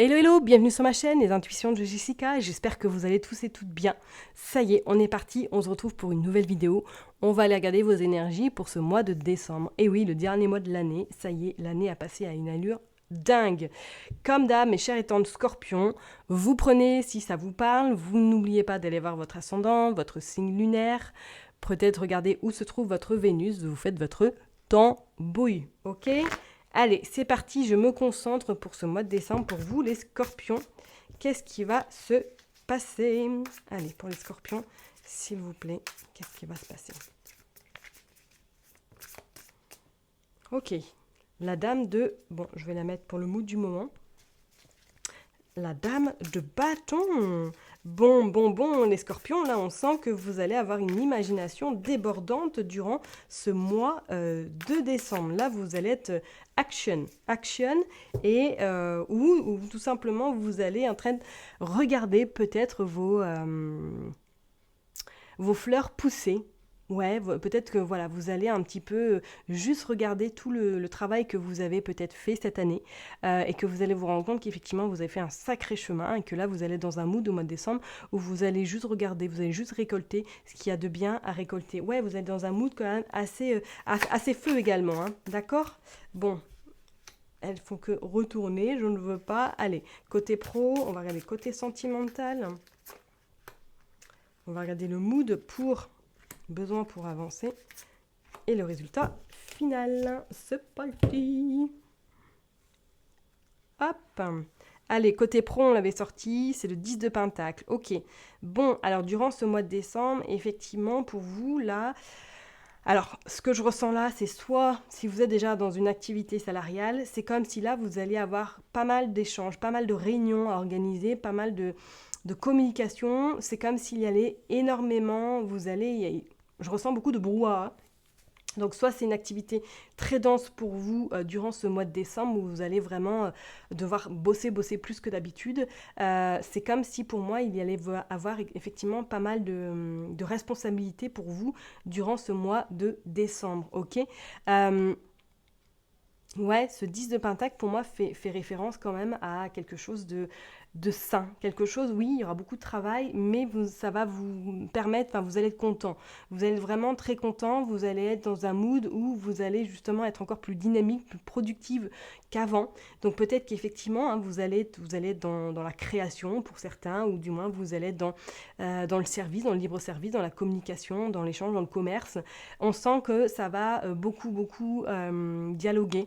Hello hello, bienvenue sur ma chaîne Les Intuitions de Jessica et j'espère que vous allez tous et toutes bien. Ça y est, on est parti, on se retrouve pour une nouvelle vidéo. On va aller regarder vos énergies pour ce mois de décembre. Et oui, le dernier mois de l'année, ça y est, l'année a passé à une allure dingue. Comme d'hab, mes chers et tendres scorpions, vous prenez si ça vous parle, vous n'oubliez pas d'aller voir votre ascendant, votre signe lunaire, peut-être regarder où se trouve votre Vénus, vous faites votre tambouille, ok? Allez, c'est parti, je me concentre pour ce mois de décembre. Pour vous, les scorpions, qu'est-ce qui va se passer? Allez, pour les scorpions, s'il vous plaît, qu'est-ce qui va se passer? Ok, la dame de... Bon, je vais la mettre pour le mood du moment. La dame de bâton. Bon, les scorpions, là, on sent que vous allez avoir une imagination débordante durant ce mois de décembre. Là, vous allez être action, et ou tout simplement, vous allez en train de regarder peut-être vos fleurs pousser. Ouais, peut-être que voilà, vous allez un petit peu juste regarder tout le travail que vous avez peut-être fait cette année et que vous allez vous rendre compte qu'effectivement vous avez fait un sacré chemin et que là vous allez dans un mood au mois de décembre où vous allez juste regarder, vous allez juste récolter ce qu'il y a de bien à récolter. Ouais, vous êtes dans un mood quand même assez feu également, hein, d'accord? Bon, elles font que retourner, je ne veux pas. Allez, côté pro, on va regarder côté sentimental. On va regarder le mood pour besoin pour avancer et le résultat final. C'est parti. Hop. Allez, côté pro, on l'avait sorti, c'est le 10 de Pentacle. Ok. Bon, alors durant ce mois de décembre, effectivement, pour vous, là, alors, ce que je ressens là, c'est soit, si vous êtes déjà dans une activité salariale, c'est comme si là, vous allez avoir pas mal d'échanges, pas mal de réunions à organiser, pas mal de communication. C'est comme s'il y allait énormément, je ressens beaucoup de brouhaha. Donc soit c'est une activité très dense pour vous durant ce mois de décembre où vous allez vraiment devoir bosser plus que d'habitude. C'est comme si pour moi il y allait avoir effectivement pas mal de responsabilités pour vous durant ce mois de décembre. Ok. Ouais, ce 10 de Pentacle, pour moi, fait référence quand même à quelque chose de sain. Quelque chose, oui, il y aura beaucoup de travail, mais ça va vous permettre, enfin, vous allez être content. Vous allez être vraiment très content, vous allez être dans un mood où vous allez justement être encore plus dynamique, plus productive qu'avant. Donc peut-être qu'effectivement, hein, vous allez être dans la création pour certains, ou du moins vous allez être dans le service, dans le libre service, dans la communication, dans l'échange, dans le commerce. On sent que ça va beaucoup dialoguer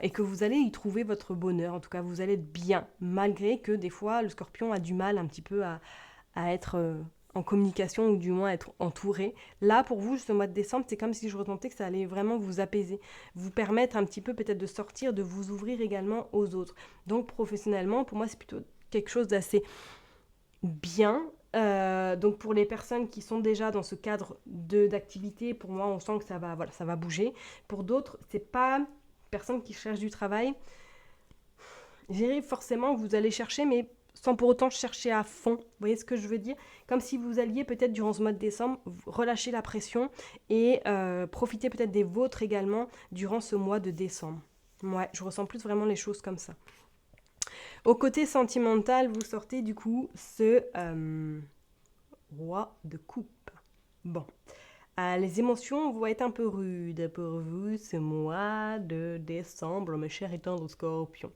et que vous allez y trouver votre bonheur. En tout cas, vous allez être bien, malgré que des fois, le scorpion a du mal un petit peu à être en communication ou du moins être entouré. Là, pour vous, ce mois de décembre, c'est comme si je ressentais que ça allait vraiment vous apaiser, vous permettre un petit peu peut-être de sortir, de vous ouvrir également aux autres. Donc, professionnellement, pour moi, c'est plutôt quelque chose d'assez bien. Donc pour les personnes qui sont déjà dans ce cadre d'activité, pour moi, on sent que ça va bouger. Pour d'autres, c'est pas personnes qui cherchent du travail. Je dirais forcément que vous allez chercher, mais sans pour autant chercher à fond. Vous voyez ce que je veux dire? Comme si vous alliez peut-être durant ce mois de décembre relâcher la pression et profiter peut-être des vôtres également durant ce mois de décembre. Ouais, je ressens plus vraiment les choses comme ça. Au côté sentimental, vous sortez du coup ce roi de coupe. Bon, les émotions vont être un peu rudes pour vous ce mois de décembre, mes chers et tendres scorpions.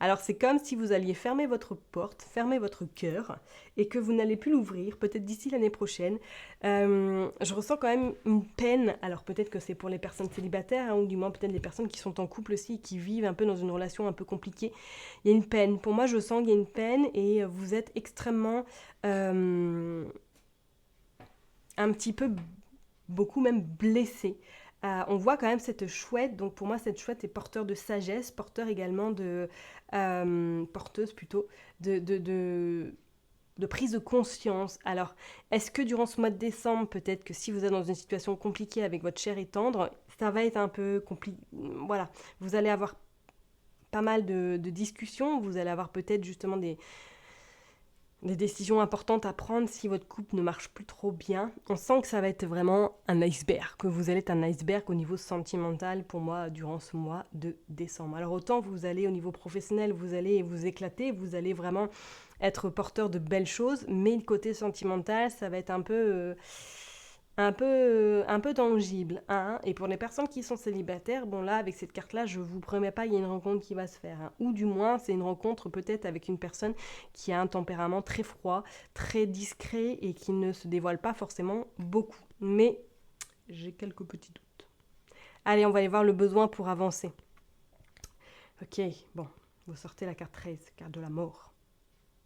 Alors c'est comme si vous alliez fermer votre porte, fermer votre cœur, et que vous n'allez plus l'ouvrir, peut-être d'ici l'année prochaine. Je ressens quand même une peine, alors peut-être que c'est pour les personnes célibataires, hein, ou du moins peut-être les personnes qui sont en couple aussi, qui vivent un peu dans une relation un peu compliquée. Il y a une peine, pour moi je sens qu'il y a une peine, et vous êtes extrêmement... un petit peu beaucoup même blessé. On voit quand même cette chouette, donc pour moi cette chouette est porteur de sagesse, porteur également porteuse plutôt, de prise de conscience. Alors, est-ce que durant ce mois de décembre, peut-être que si vous êtes dans une situation compliquée avec votre cher et tendre, ça va être un peu compliqué. Voilà, vous allez avoir pas mal de discussions, vous allez avoir peut-être justement des décisions importantes à prendre si votre couple ne marche plus trop bien. On sent que ça va être vraiment un iceberg, que vous allez être un iceberg au niveau sentimental pour moi durant ce mois de décembre. Alors autant vous allez au niveau professionnel, vous allez vous éclater, vous allez vraiment être porteur de belles choses, mais le côté sentimental, ça va être un peu tangible, hein. Et pour les personnes qui sont célibataires, bon là, avec cette carte-là, je vous promets pas, il y a une rencontre qui va se faire, hein. Ou du moins, c'est une rencontre peut-être avec une personne qui a un tempérament très froid, très discret et qui ne se dévoile pas forcément beaucoup. Mais j'ai quelques petits doutes. Allez, on va aller voir le besoin pour avancer. Ok, bon, vous sortez la carte 13, carte de la mort.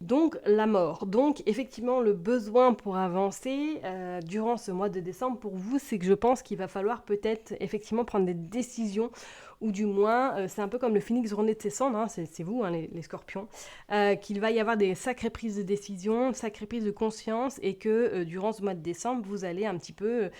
Donc la mort. Donc effectivement le besoin pour avancer durant ce mois de décembre pour vous, c'est que je pense qu'il va falloir peut-être effectivement prendre des décisions ou du moins c'est un peu comme le phénix renaît de ses cendres, hein, c'est vous hein, les scorpions, qu'il va y avoir des sacrées prises de décision, sacrées prises de conscience et que durant ce mois de décembre vous allez un petit peu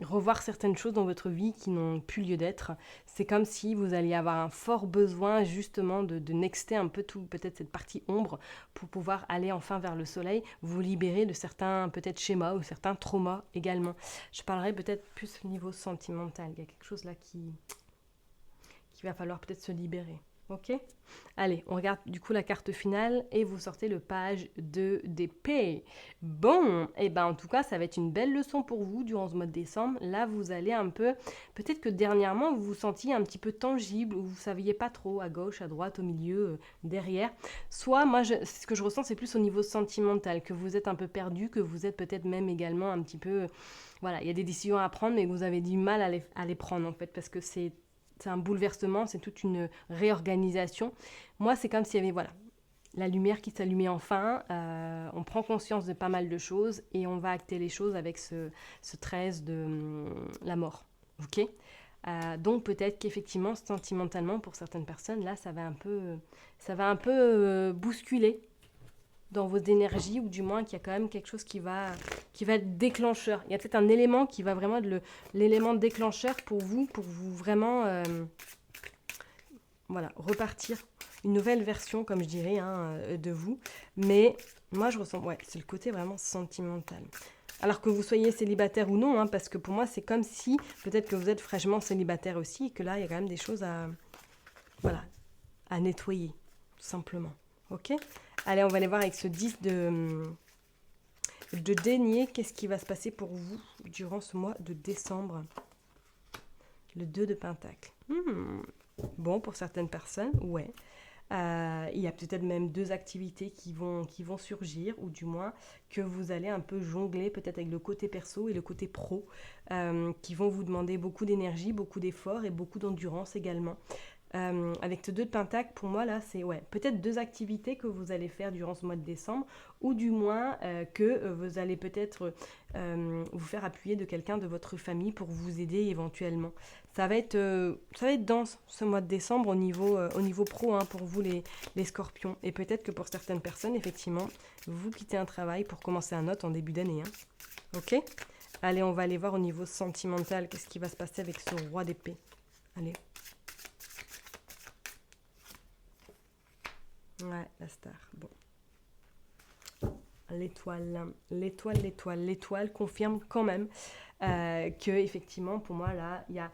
revoir certaines choses dans votre vie qui n'ont plus lieu d'être. C'est comme si vous alliez avoir un fort besoin justement de nexter un peu tout, peut-être cette partie ombre pour pouvoir aller enfin vers le soleil, vous libérer de certains peut-être schémas ou certains traumas également. Je parlerai peut-être plus au niveau sentimental. Il y a quelque chose là qui va falloir peut-être se libérer. Ok ? Allez, on regarde du coup la carte finale et vous sortez le page de d'épée. Bon, et ben en tout cas, ça va être une belle leçon pour vous durant ce mois de décembre. Là, vous allez un peu, peut-être que dernièrement, vous vous sentiez un petit peu tangible ou vous saviez pas trop à gauche, à droite, au milieu, derrière. Soit, moi, ce que je ressens, c'est plus au niveau sentimental, que vous êtes un peu perdu, que vous êtes peut-être même également un petit peu, voilà, il y a des décisions à prendre, mais que vous avez du mal à les prendre en fait, parce que c'est un bouleversement, c'est toute une réorganisation. Moi, c'est comme s'il y avait voilà, la lumière qui s'allumait enfin, on prend conscience de pas mal de choses et on va acter les choses avec ce 13 de la mort. Ok. Donc peut-être qu'effectivement, sentimentalement, pour certaines personnes, là, ça va un peu bousculer dans vos énergies, ou du moins qu'il y a quand même quelque chose qui va être déclencheur. Il y a peut-être un élément qui va vraiment être l'élément déclencheur pour vous vraiment voilà, repartir une nouvelle version, comme je dirais, hein, de vous. Mais moi, je ressens, ouais, c'est le côté vraiment sentimental. Alors que vous soyez célibataire ou non, hein, parce que pour moi, c'est comme si, peut-être que vous êtes fraîchement célibataire aussi, et que là, il y a quand même des choses voilà, à nettoyer, tout simplement. Ok ? Allez, on va aller voir avec ce 10 de denier, qu'est-ce qui va se passer pour vous durant ce mois de décembre. Le 2 de pentacle. Bon, pour certaines personnes, ouais. Il y a peut-être même deux activités qui vont surgir, ou du moins que vous allez un peu jongler peut-être avec le côté perso et le côté pro, qui vont vous demander beaucoup d'énergie, beaucoup d'efforts et beaucoup d'endurance également. Avec ce 2 de pentacle, pour moi, là, c'est ouais, peut-être deux activités que vous allez faire durant ce mois de décembre, ou du moins que vous allez peut-être vous faire appuyer de quelqu'un de votre famille pour vous aider éventuellement. Ça va être dense ce mois de décembre au niveau pro hein, pour vous les scorpions. Et peut-être que pour certaines personnes, effectivement, vous quittez un travail pour commencer un autre en début d'année. Hein. Ok ? Allez, on va aller voir au niveau sentimental, qu'est-ce qui va se passer avec ce roi d'épée. Allez. Ouais, la star. Bon. L'étoile confirme quand même que effectivement, pour moi, là, il y a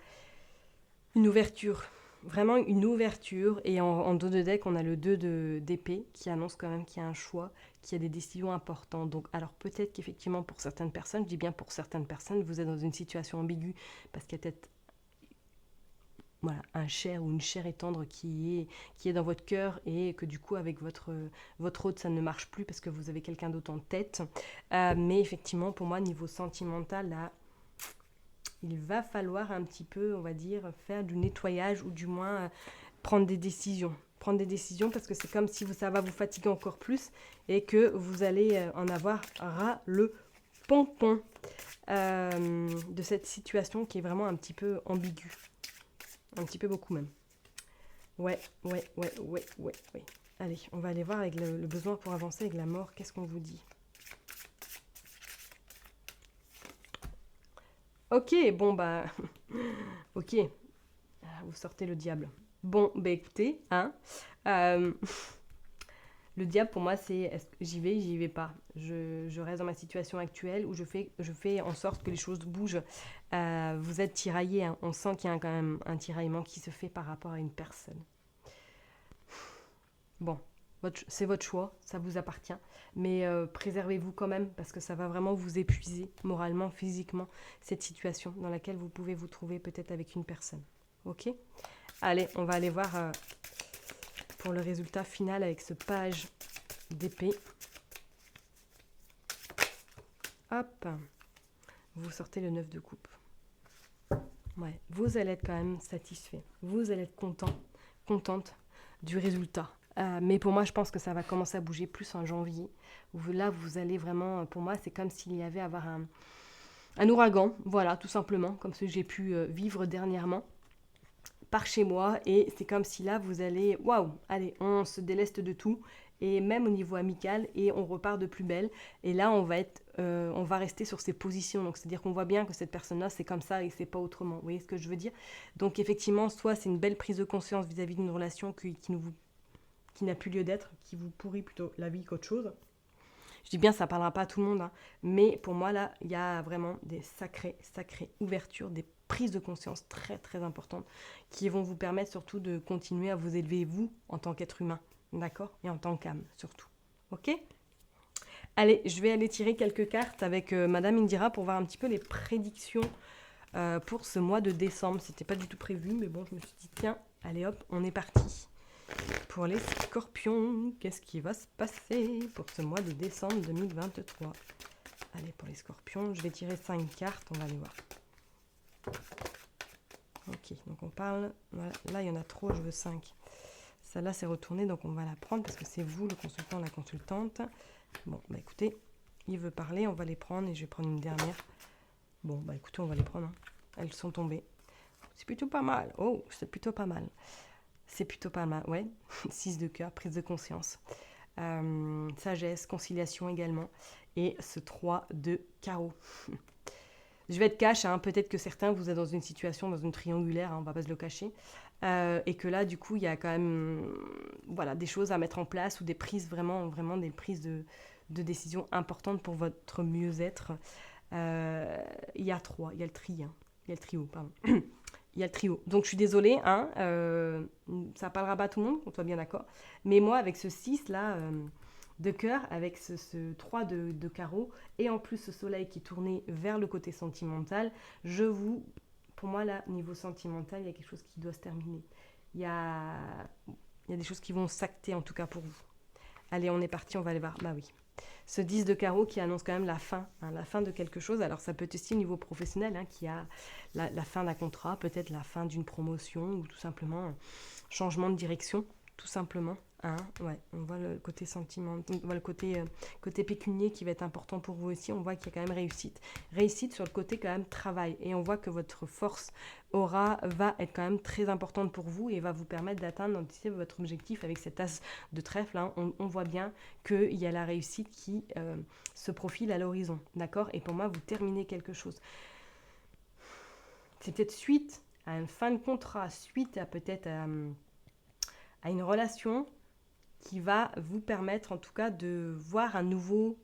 une ouverture. Vraiment une ouverture. Et en dos de deck, on a le 2 d'épée qui annonce quand même qu'il y a un choix, qu'il y a des décisions importantes. Donc, alors peut-être qu'effectivement, pour certaines personnes, je dis bien pour certaines personnes, vous êtes dans une situation ambiguë parce qu'il y a peut-être voilà, un cher ou une chère et tendre qui est dans votre cœur et que du coup avec votre autre ça ne marche plus parce que vous avez quelqu'un d'autre en tête. Mais effectivement pour moi niveau sentimental là, il va falloir un petit peu on va dire faire du nettoyage ou du moins prendre des décisions. Prendre des décisions parce que c'est comme si ça va vous fatiguer encore plus et que vous allez en avoir ras le pompon de cette situation qui est vraiment un petit peu ambiguë. Un petit peu beaucoup même. Ouais. Allez, on va aller voir avec le besoin pour avancer avec la mort. Qu'est-ce qu'on vous dit ? Ok, bon bah... ok. Vous sortez le diable. Bon, bah écoutez, hein. Le diable, pour moi, c'est j'y vais pas. Je reste dans ma situation actuelle où je fais en sorte que les choses bougent. Vous êtes tiraillé, hein. On sent qu'il y a quand même un tiraillement qui se fait par rapport à une personne. Bon, c'est votre choix, ça vous appartient. Mais préservez-vous quand même parce que ça va vraiment vous épuiser moralement, physiquement, cette situation dans laquelle vous pouvez vous trouver peut-être avec une personne. Ok? Allez, on va aller voir pour le résultat final avec ce page d'épée. Hop, vous sortez le 9 de coupe. Ouais, vous allez être quand même satisfait. Vous allez être contente du résultat. Mais pour moi, je pense que ça va commencer à bouger plus en janvier. Là, vous allez vraiment, pour moi, c'est comme s'il y avait à avoir un ouragan, voilà, tout simplement, comme ce que j'ai pu vivre dernièrement par chez moi. Et c'est comme si là, vous allez, waouh, allez, on se déleste de tout. Et même au niveau amical, et on repart de plus belle. Et là, on va rester sur ces positions. Donc, c'est-à-dire qu'on voit bien que cette personne-là, c'est comme ça et c'est pas autrement. Vous voyez ce que je veux dire? Donc, effectivement, soit c'est une belle prise de conscience vis-à-vis d'une relation qui n'a plus lieu d'être, qui vous pourrit plutôt la vie qu'autre chose. Je dis bien, ça ne parlera pas à tout le monde, hein, mais pour moi, là, il y a vraiment des sacrées ouvertures, des prises de conscience très, très importantes qui vont vous permettre surtout de continuer à vous élever, vous, en tant qu'être humain, d'accord? Et en tant qu'âme, surtout. Ok? Allez, je vais aller tirer quelques cartes avec Madame Indira pour voir un petit peu les prédictions pour ce mois de décembre. C'était pas du tout prévu, mais bon, je me suis dit, tiens, allez hop, on est parti. Pour les scorpions, qu'est-ce qui va se passer pour ce mois de décembre 2023? Allez, pour les scorpions, je vais tirer 5 cartes, on va aller voir. Ok, donc on parle, voilà, là il y en a trop, je veux 5. Celle-là c'est retourné, donc on va la prendre parce que c'est vous, le consultant, la consultante. Bon, bah écoutez, il veut parler, on va les prendre et je vais prendre une dernière. Bon, bah écoutez, on va les prendre, hein. Elles sont tombées. C'est plutôt pas mal. Oh, c'est plutôt pas mal. C'est plutôt pas mal, ouais. 6 de cœur, prise de conscience. Sagesse, conciliation également. Et ce 3 de carreau. Je vais être cash, hein. Peut-être que certains, vous êtes dans une situation, dans une triangulaire, hein, on va pas se le cacher. Et que là, du coup, il y a quand même voilà, des choses à mettre en place ou des prises, vraiment des prises de décisions importantes pour votre mieux-être. Il y a 3, il y a le tri, hein. Il y a le trio, pardon. Il y a le trio. Donc je suis désolée, hein, ça parlera pas à tout le monde, on soit bien d'accord. Mais moi, avec ce 6 là de cœur, avec ce 3 de carreau, et en plus ce soleil qui tournait vers le côté sentimental, pour moi là, niveau sentimental, il y a quelque chose qui doit se terminer. Il y a, il y a des choses qui vont s'acter en tout cas pour vous. Allez, on est parti, on va aller voir. Bah oui. Ce 10 de carreau qui annonce quand même la fin, hein, la fin de quelque chose. Alors ça peut être aussi au niveau professionnel, hein, qui a la fin d'un contrat, peut-être la fin d'une promotion ou tout simplement un changement de direction, tout simplement. Hein, ouais, on voit le côté sentiment, on voit le côté pécunier qui va être important pour vous aussi. On voit qu'il y a quand même réussite. Réussite sur le côté quand même travail. Et on voit que votre force va être quand même très importante pour vous et va vous permettre d'atteindre votre objectif avec cet as de trèfle. Hein. On voit bien qu'il y a la réussite qui se profile à l'horizon. D'accord? Et pour moi, vous terminez quelque chose. C'est peut-être suite à une fin de contrat, suite à peut-être à une relation qui va vous permettre en tout cas de voir à nouveau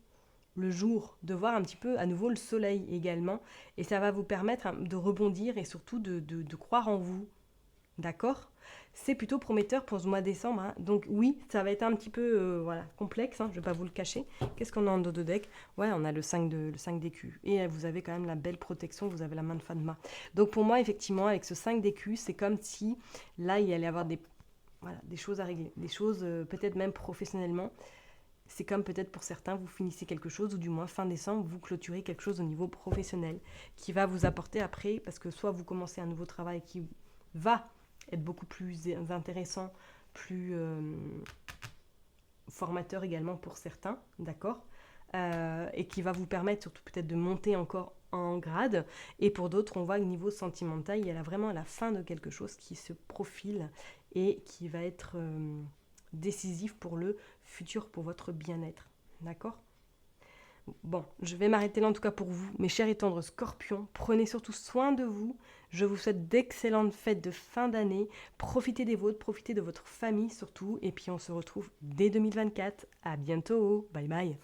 le jour, de voir un petit peu à nouveau le soleil également. Et ça va vous permettre de rebondir et surtout de croire en vous. D'accord? C'est plutôt prometteur pour ce mois de décembre. Hein. Donc oui, ça va être un petit peu voilà, complexe, hein, je ne vais pas vous le cacher. Qu'est-ce qu'on a en dos de deck? Ouais, on a le 5 d'écus. Et vous avez quand même la belle protection, vous avez la main de Fadma. Donc pour moi, effectivement, avec ce 5 d'écus, c'est comme si là, il y allait avoir des choses à régler. Des choses peut-être même professionnellement. C'est comme peut-être pour certains, vous finissez quelque chose, ou du moins fin décembre, vous clôturez quelque chose au niveau professionnel qui va vous apporter après, parce que soit vous commencez un nouveau travail qui va être beaucoup plus intéressant, plus formateur également pour certains, d'accord, et qui va vous permettre surtout peut-être de monter encore en grade, et pour d'autres, on voit que niveau sentimental, il y a vraiment la fin de quelque chose qui se profile et qui va être décisif pour le futur, pour votre bien-être, d'accord? Bon, je vais m'arrêter là en tout cas pour vous, mes chers et tendres scorpions. Prenez surtout soin de vous. Je vous souhaite d'excellentes fêtes de fin d'année. Profitez des vôtres, profitez de votre famille surtout. Et puis on se retrouve dès 2024. À bientôt. Bye bye.